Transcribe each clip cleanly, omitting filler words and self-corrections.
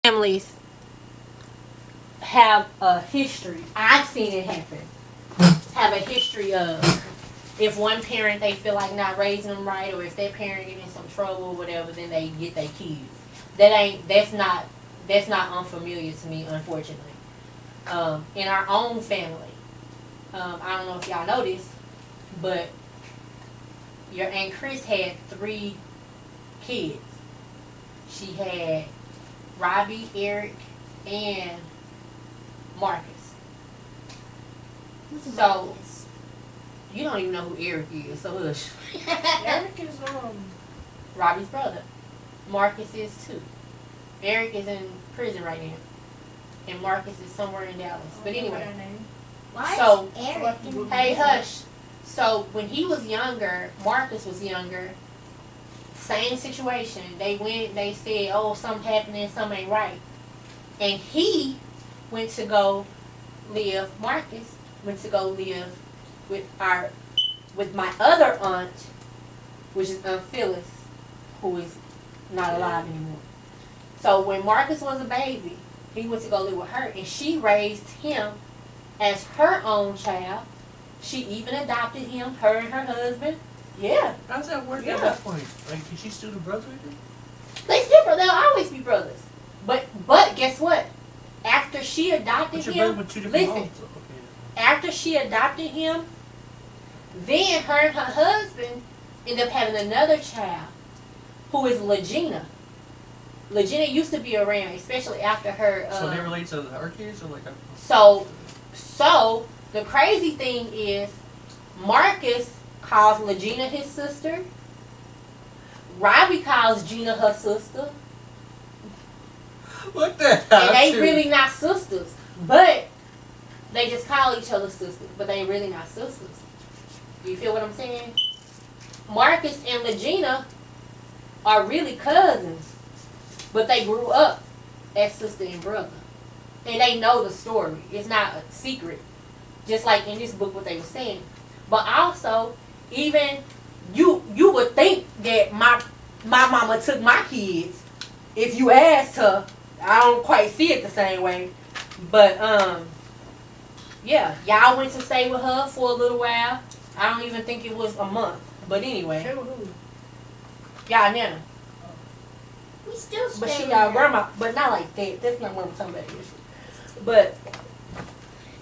families have a history. I've seen it happen. Have a history of if one parent they feel like not raising them right, or if their parent get in some trouble or whatever, then they get their kids. That's not unfamiliar to me, unfortunately. In our own family, I don't know if y'all know this, but your Aunt Chris had 3 kids. She had Robbie, Eric, and Marcus. So you don't even know who Eric is, so hush. Eric is Robbie's brother. Marcus is too. Eric is in prison right now, and Marcus is somewhere in Dallas. But anyway, Why so is Eric in hey, hush. So when he was younger, Marcus was younger. Same situation. They went. They said, "Oh, something happening. Something ain't right." And he went to go live. Marcus went to go live with my other aunt, which is Aunt Phyllis, who is not alive anymore. So when Marcus was a baby, he went to go live with her, and she raised him as her own child. She even adopted him, her and her husband. Yeah. How's that work Yeah. at that point? Like, is she still the brother again? They still brothers. They'll always be brothers. But guess what? After she adopted But your him, brother with 2 different listen. homes. Okay. After she adopted him, then her and her husband ended up having another child, who is Legina. Legina used to be around, especially after her. So they relate to her kids, or like? So the crazy thing is, Marcus calls Legina his sister. Robbie calls Gina her sister. What the hell? And they really not sisters, but they just call each other sisters, but they really not sisters. You feel what I'm saying? Marcus and Legina are really cousins, but they grew up as sister and brother. And they know the story. It's not a secret. Just like in this book what they were saying. But also, even you would think that my mama took my kids. If you asked her, I don't quite see it the same way. But yeah, y'all went to stay with her for a little while. I don't even think it was a month. But anyway. Y'all Nana. We still But stay she with y'all her. grandma, but not like that. That's not what I'm talking about. But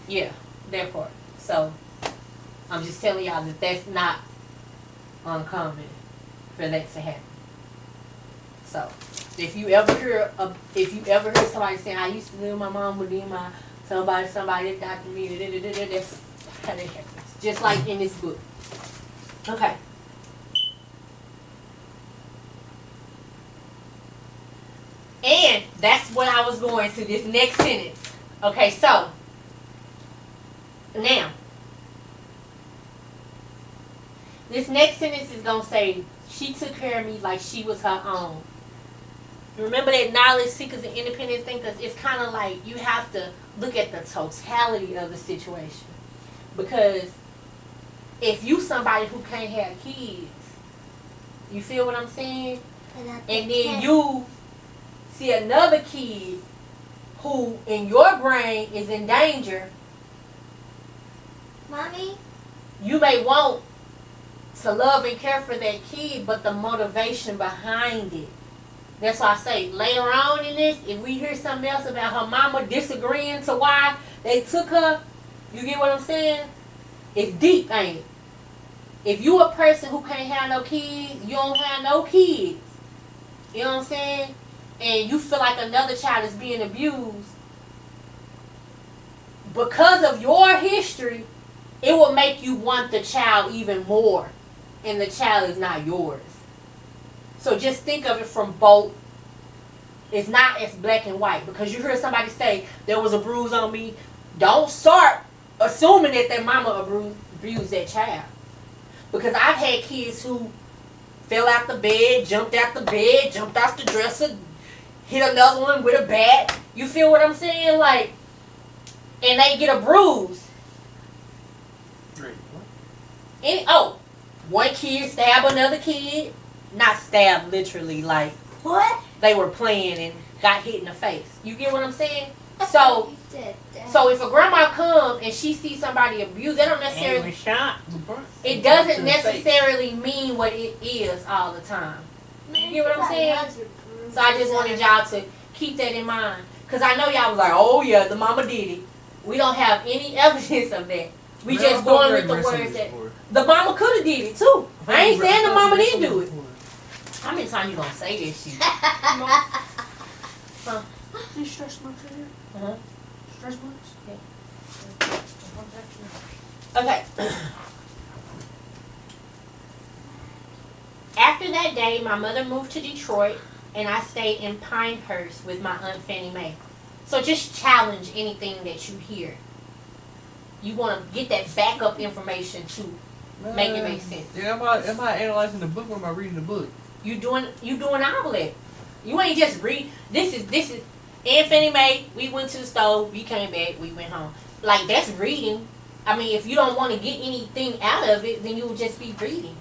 yeah, that part. So I'm just telling y'all that that's not uncommon for that to happen. So if you ever hear somebody saying, "I used to live with my mom, but then my somebody adopted me," that's how that happens. Just like in this book. Okay. And that's what I was going to this next sentence. Okay, so now this next sentence is gonna say, she took care of me like she was her own. Remember that knowledge seekers and independent thinkers, it's kind of like you have to look at the totality of the situation. Because if you somebody who can't have kids, you feel what I'm saying? And then you see another kid who in your brain is in danger, Mommy? you may want to love and care for that kid, but the motivation behind it. That's why I say later on in this, if we hear something else about her mama disagreeing to why they took her, you get what I'm saying? It's deep, ain't it? If you a person who can't have no kids, you don't have no kids. You know what I'm saying? And you feel like another child is being abused, because of your history, it will make you want the child even more. And the child is not yours. So just think of it from both. It's not as black and white. Because you hear somebody say, there was a bruise on me. Don't start assuming that their mama abused that child. Because I've had kids who fell out the bed, jumped out the dresser, hit another one with a bat. You feel what I'm saying? Like, and they get a bruise. Great. One kid stab another kid. Not stab literally, like What? they were playing and got hit in the face. You get what I'm saying? So You said that. so if a grandma come and she sees somebody abused, that don't necessarily it doesn't necessarily mean what it is all the time. You get what I'm saying? So I just wanted y'all to keep that in mind. Because I know y'all was like, oh yeah, the mama did it. We don't have any evidence of that. We just going with the words that the mama could have did it too. I ain't saying the mama didn't do it. How many times you gonna say this shit? Huh? These stress marks in here? Uh-huh. Stress marks? Okay. After that day, my mother moved to Detroit, and I stayed in Pinehurst with my Aunt Fannie Mae. So just challenge anything that you hear. You want to get that backup information to make it make sense. Yeah, am I analyzing the book or am I reading the book? You doing all of that. You ain't just read. This is Aunt Fannie Mae. We went to the store. We came back. We went home. Like that's reading. I mean, if you don't want to get anything out of it, then you'll just be reading.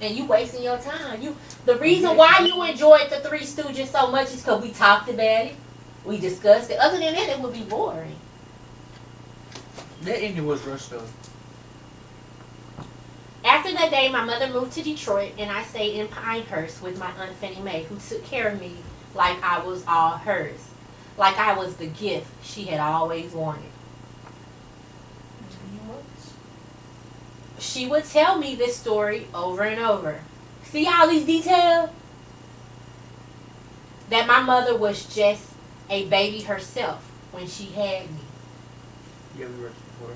And you wasting your time. The reason why you enjoyed the Three Stooges so much is because we talked about it. We discussed it. Other than that, it would be boring. That ending was rushed though. After that day, my mother moved to Detroit, and I stayed in Pinehurst with my Aunt Fannie Mae, who took care of me like I was all hers. Like I was the gift she had always wanted. She would tell me this story over and over. See all these details? That my mother was just a baby herself when she had me. Yeah, we rushed before.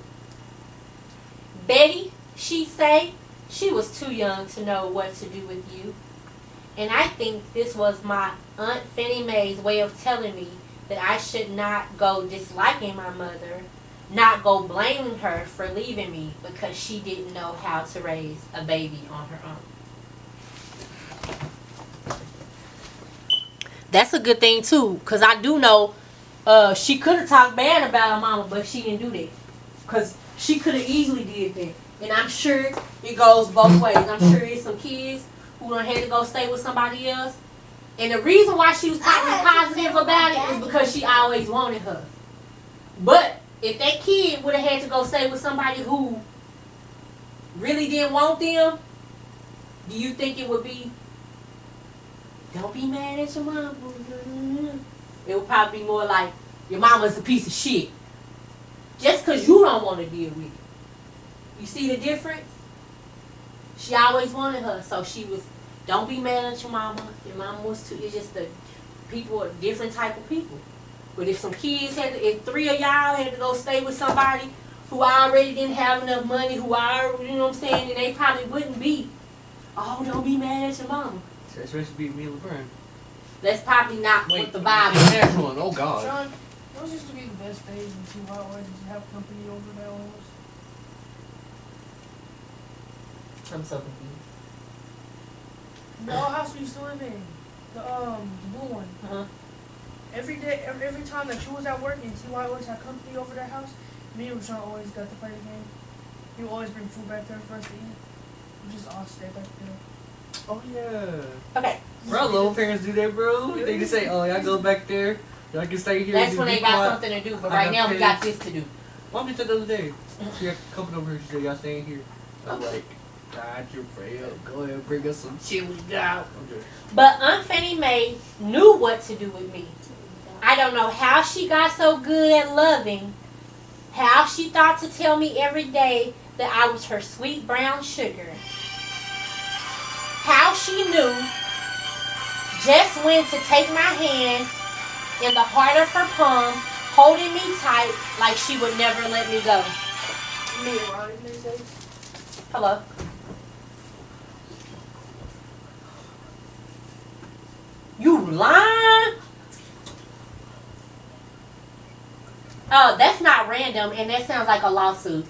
Betty, she'd say, she was too young to know what to do with you. And I think this was my Aunt Fannie Mae's way of telling me that I should not go disliking my mother, not go blaming her for leaving me because she didn't know how to raise a baby on her own. That's a good thing too, because I do know she could have talked bad about her mama, but she didn't do that. Because she could have easily did that. And I'm sure it goes both ways. I'm sure it's some kids who done had to go stay with somebody else. And the reason why she was positive about it is because she always wanted her. But if that kid would have had to go stay with somebody who really didn't want them, do you think it would be, don't be mad at your mama? It would probably be more like, your mama's a piece of shit. Just because you don't want to deal with it. You see the difference? She always wanted her, so she was, don't be mad at your mama. Your mama was too, it's just the people are different type of people. But if some kids if 3 of y'all had to go stay with somebody who already didn't have enough money, who already, you know what I'm saying, and they probably wouldn't be, oh, don't be mad at your mama. So it's supposed to be me and LeBron. That's probably not what the vibe the is. next one. Oh God. John, those used to be the best days in 2 hours to have company over there almost. I'm so confused. The old house we used to live in, the blue one. Uh-huh. Every day, every time that you was at work and T.Y. always had company over their house, me and Rashawn always got to play the game. He would always bring food back there for us to eat. We just all stay back there. Oh yeah. Okay. Bro, little parents do that, bro. They just say, "Oh, y'all go back there. Y'all can stay here." That's just when be they got quiet." something to do, but right now we got this to do. Mom just said the other day. She had company over here. She said, "Y'all staying here." I'm like, "God, you're afraid. Go ahead, and bring us some chili now." But Aunt Fannie Mae knew what to do with me. I don't know how she got so good at loving, how she thought to tell me every day that I was her sweet brown sugar, how she knew just when to take my hand in the heart of her palm, holding me tight like she would never let me go. Me and Ronnie these days. Hello? You lying? Oh, that's not random, and that sounds like a lawsuit.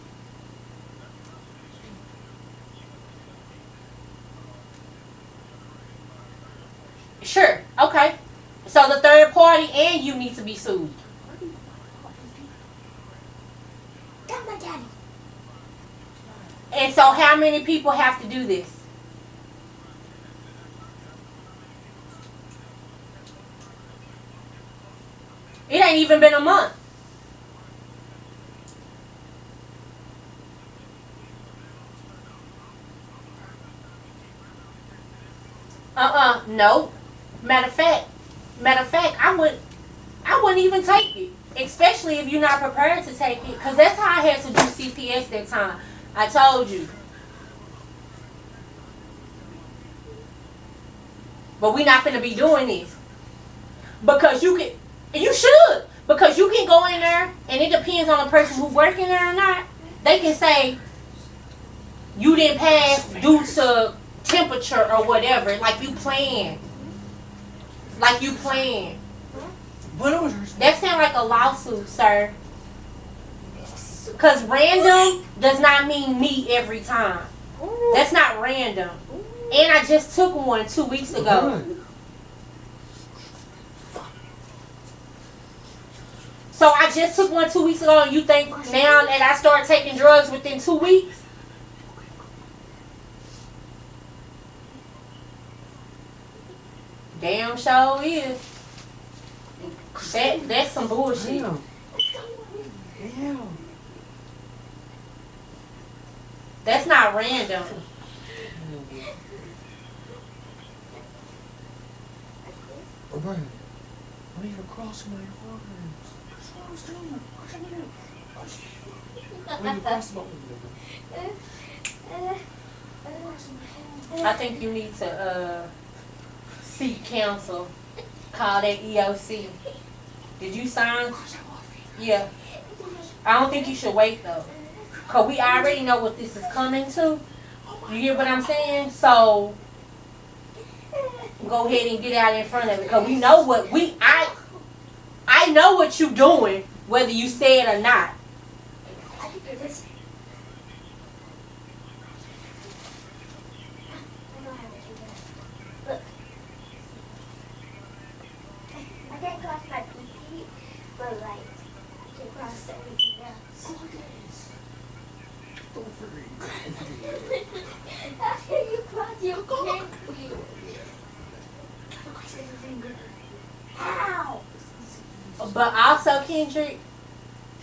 Sure, okay. So the third party and you need to be sued. Tell my daddy. And so how many people have to do this? It ain't even been a month. No. Matter of fact, I wouldn't even take it, especially if you're not prepared to take it, cause that's how I had to do CPS that time. I told you. But we not finna be doing this because you should, because you can go in there and it depends on the person who working there or not. They can say you didn't pass due to temperature or whatever, like you planned. But it was your That sounds like a lawsuit, sir. Cause random does not mean me every time. That's not random. And I just took one 2 weeks ago. So I just took one 2 weeks ago, and you think now that I start taking drugs within 2 weeks? Damn sure is. That's some bullshit. Damn. Damn. That's not random. Oh, Brian, why are you crossing my arms? What's wrong with you? Why are you crossing my arms? I think you need to seek counsel. Call that EOC. Did you sign? Yeah. I don't think you should wait though. Cause we already know what this is coming to. You hear what I'm saying? So go ahead and get out in front of it. Cause we know what I know what you doing, whether you say it or not. I can't cross my PP, but like I can cross everything else. How can you cross your pinky? How? But also, Kendrick,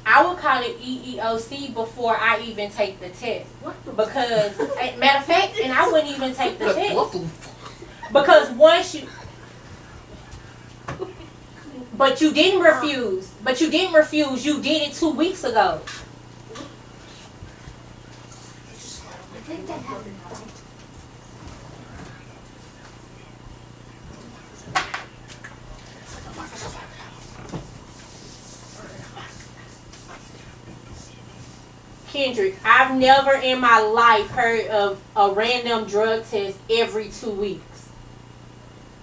I would call it EEOC before I even take the test. Because, matter of fact, and I wouldn't even take the test. Because once you... But you didn't refuse. You did it 2 weeks ago. I think that happened. Kendrick, I've never in my life heard of a random drug test every 2 weeks.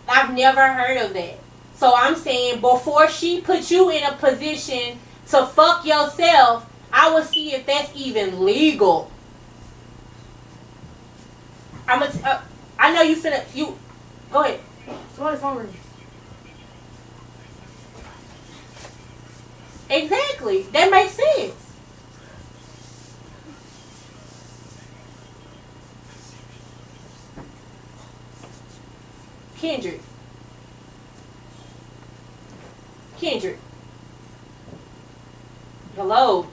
I've never heard of that. So I'm saying before she put you in a position to fuck yourself, I will see if that's even legal. I know you finna, go ahead. Somebody's phone ringing. Exactly. That makes sense. Kendrick. Hello.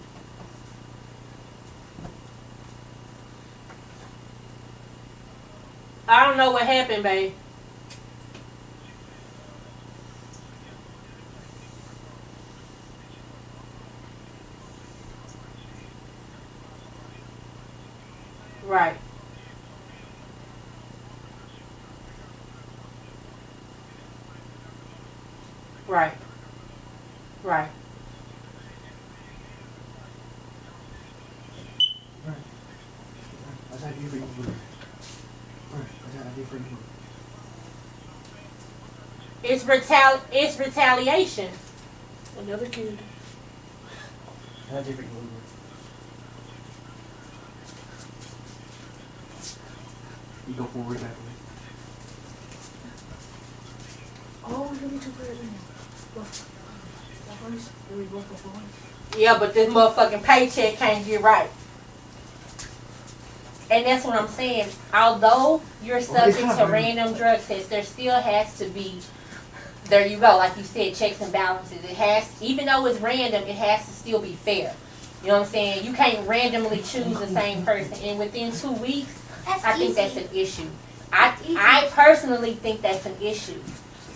I don't know what happened, babe. Right. Right. Right. What's that do for you? What's that do for you? It's retaliation. Another kid. What's that do for you? You go forward that way. Oh, you're going to play it in. We both go forward. Yeah, but this motherfucking paycheck can't get right. And that's what I'm saying. Although you're subject to random drug tests, there still has to be there you go. Like you said, checks and balances. It has, even though it's random, it has to still be fair. You know what I'm saying? You can't randomly choose the same person. And within 2 weeks, I think that's an issue. I personally think that's an issue.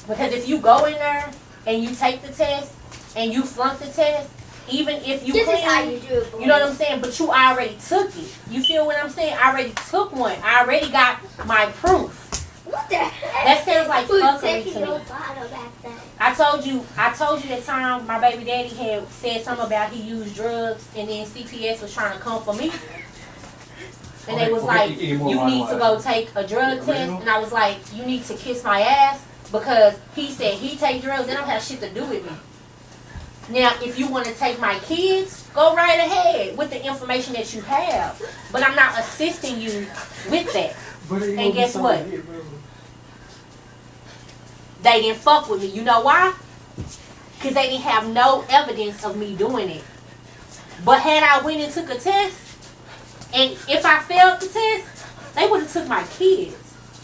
Because if you go in there and you take the test and you flunk the test, even if you This is how clean, you do it, boys. you know what I'm saying? But you already took it. You feel what I'm saying? I already took one. I already got my proof. What the heck? That sounds like Who's fuckery taking to your me. bottle back then? I told you that time my baby daddy had said something about he used drugs and then CPS was trying to come for me. And they was like, you need to go take a drug test. And I was like, you need to kiss my ass because he said he take drugs. They don't have shit to do with me. Now, if you want to take my kids, go right ahead with the information that you have. But I'm not assisting you with that. And guess what? They didn't fuck with me. You know why? Because they didn't have no evidence of me doing it. But had I went and took a test, and if I failed the test, they would have took my kids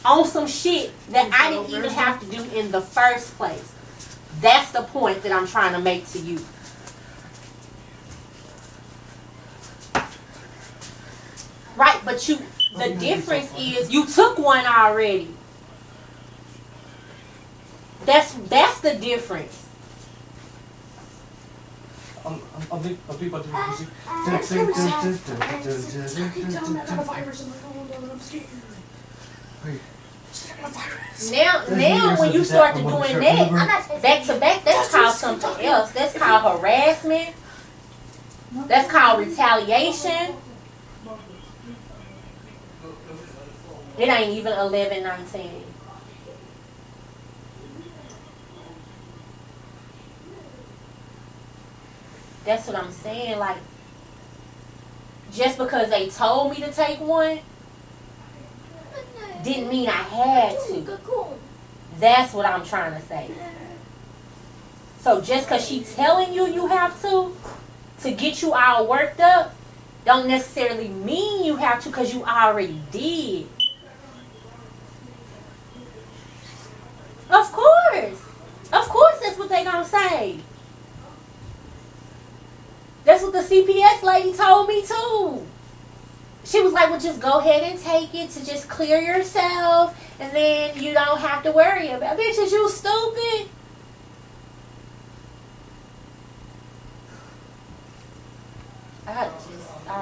on some shit that I didn't even have to do in the first place. That's the point that I'm trying to make to you. Right, but the difference is you took one already. That's the difference. I'll be about to music. I keep telling them I got a virus in my phone, and I'm scared. Now when you start to doing that, back to back, that's called something else. That's called harassment. That's called retaliation. It ain't even 11:19. That's what I'm saying. Like, just because they told me to take one, didn't mean I had to. That's what I'm trying to say. So just because she's telling you you have to get you all worked up, don't necessarily mean you have to because you already did. Of course. Of course that's what they gonna say. That's what the CPS lady told me too. She was like, well, just go ahead and take it to just clear yourself, and then you don't have to worry about it. Bitch, is you stupid? I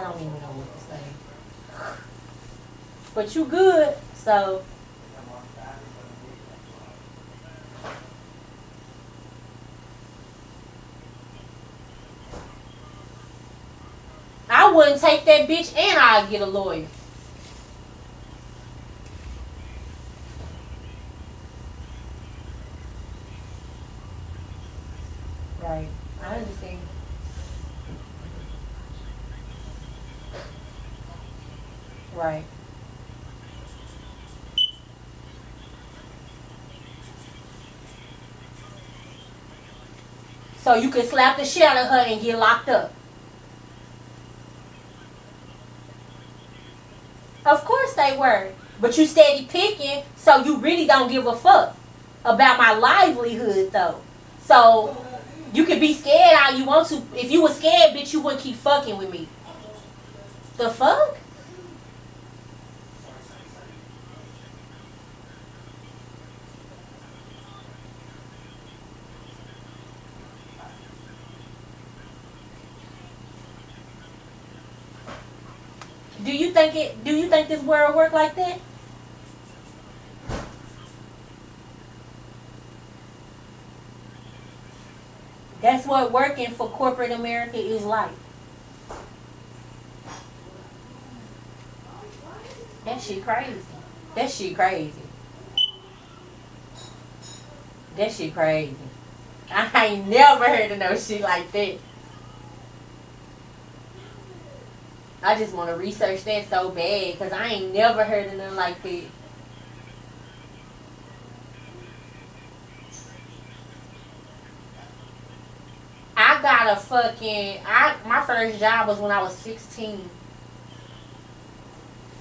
don't even know what to say. But you good, so. I wouldn't take that bitch and I'd get a lawyer. Right. I understand. Right. So you could slap the shit out of her and get locked up. Of course they were. But you steady picking, so you really don't give a fuck about my livelihood, though. So you could be scared all you want to. If you were scared, bitch, you wouldn't keep fucking with me. The fuck? Do you think this world work like that? That's what working for corporate America is like. That shit crazy. That shit crazy. That shit crazy. I ain't never heard of no shit like that. I just want to research that so bad because I ain't never heard of nothing like that. I got a fucking... my first job was when I was 16.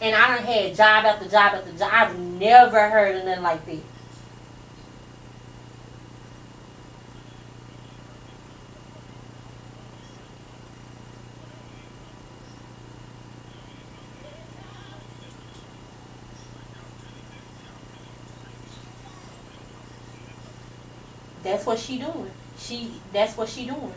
And I done had job after job after job. I've never heard of nothing like that. That's what she doing. That's what she doing.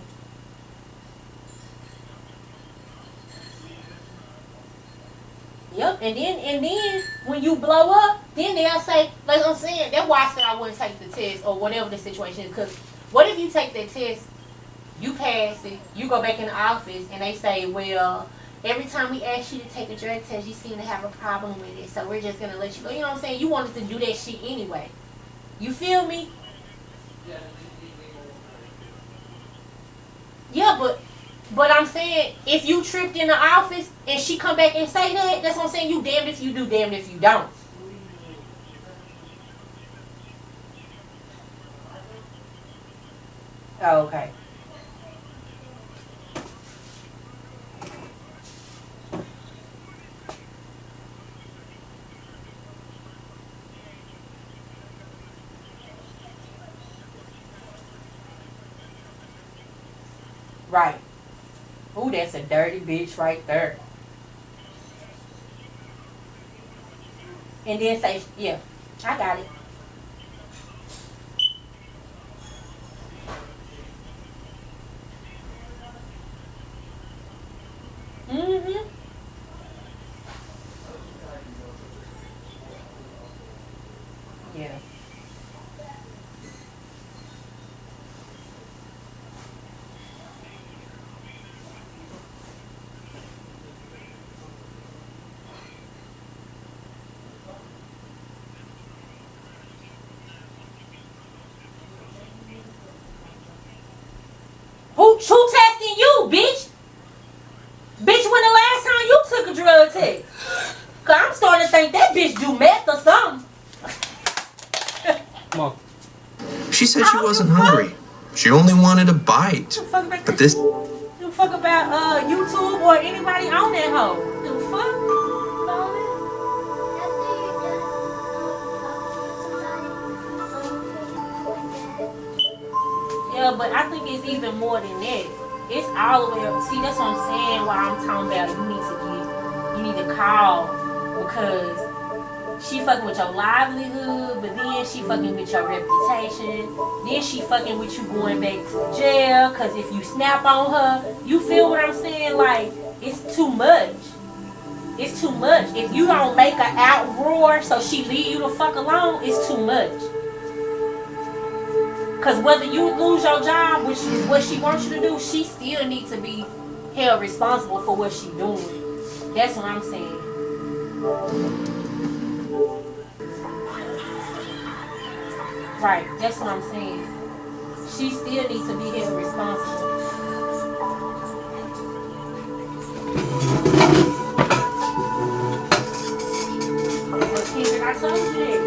Yep, and then when you blow up, then they'll say, like I'm saying, that's why I said I wouldn't take the test or whatever the situation is. Because what if you take that test, you pass it, you go back in the office, and they say, well, every time we ask you to take a drug test, you seem to have a problem with it, so we're just gonna let you go. You know what I'm saying? You wanted to do that shit anyway. You feel me? Yeah, but I'm saying, if you tripped in the office and she come back and say that, that's what I'm saying. You damned if you do, damned if you don't. Oh, okay. Right. Ooh, that's a dirty bitch right there. And then say, yeah, I got it. Mm-hmm. Yeah. Who testing you, bitch? Bitch, when the last time you took a drug test? Cause I'm starting to think that bitch do meth or something. Come on. She said she wasn't hungry. She only wanted a bite. But this... You fuck about YouTube or anybody on that hoe. The fuck? Yeah, but I think it's even more than that. It's all the way up. See, that's what I'm saying. Why I'm talking about you need to call, because she fucking with your livelihood, but then she fucking with your reputation. Then she fucking with you going back to jail, because if you snap on her, you feel what I'm saying? Like, it's too much. It's too much. If you don't make an outroar so she leave you the fuck alone, it's too much. Because whether you lose your job, which is what she wants you to do, she still needs to be held responsible for what she's doing. That's what I'm saying. Right, that's what I'm saying. She still needs to be held responsible. But Kendrick, I told you that.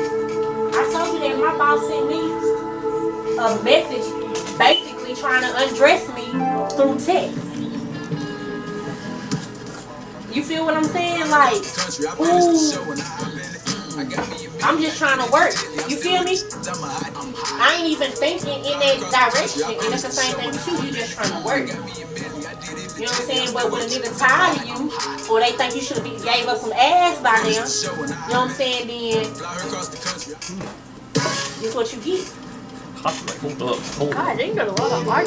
I told you that my boss sent me a message basically trying to undress me through text. You feel what I'm saying? Like, ooh, I'm just trying to work. You feel me? I ain't even thinking in that direction. And it's the same thing with you. You just trying to work. You know what I'm saying? But when a nigga tired of you, or they think you should have gave up some ass by now, you know what I'm saying? Then this what you get. Hot, like, hold up. God, they got a lot of